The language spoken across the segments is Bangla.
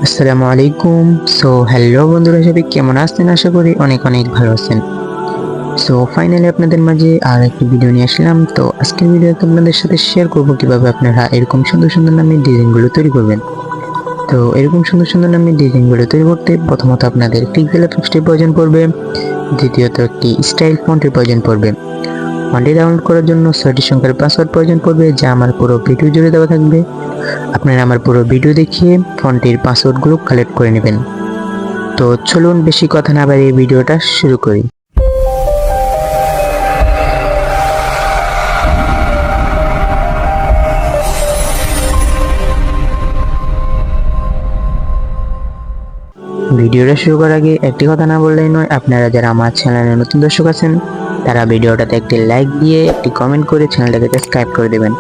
আসসালামু আলাইকুম। হ্যালো বন্ধুরা, সবাই কেমন আছেন? আশা করি অনেক অনেক ভালো আছেন। ফাইনালি আপনাদের মাঝে আর একটি ভিডিও নিয়ে আসলাম। তো আজকের ভিডিওতে আপনাদের সাথে শেয়ার করব কিভাবে আপনারা এরকম সুন্দর সুন্দর নামের ডিজাইনগুলো তৈরি করবেন। তো এরকম সুন্দর সুন্দর নামের ডিজাইনগুলো তৈরি করতে প্রথমত আপনাদের পিক্সেল এফেক্টের প্রয়োজন পড়বে, দ্বিতীয়ত একটি স্টাইল ফন্টের প্রয়োজন পড়বে। ফন্টটি ডাউনলোড করার জন্য 6টি সংখ্যার পাসওয়ার্ড প্রয়োজন পড়বে, যা আমার পুরো ভিডিও জুড়ে দেওয়া থাকবে। আপনারা আমার পুরো ভিডিও দেখিয়ে ফন্টের পাসওয়ার্ডগুলো কালেক্ট করে নেবেন। তো চলুন বেশি কথা না বাড়িয়ে ভিডিওটা শুরু করি। ভিডিওটা শুরু করার আগে একটি কথা না বললেই নয়, আপনারা যারা আমার চ্যানেলে নতুন দর্শক আছেন তারা ভিডিওটাতে একটি লাইক দিয়ে একটি কমেন্ট করে চ্যানেলটাকে সাবস্ক্রাইব করে দেবেন।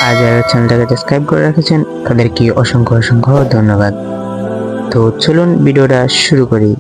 আর যারা চ্যানেলটাকে সাবস্ক্রাইব করে রেখেছেন তাদেরকে অসংখ্য অসংখ্য ধন্যবাদ। তো চলুন ভিডিওটা শুরু করি।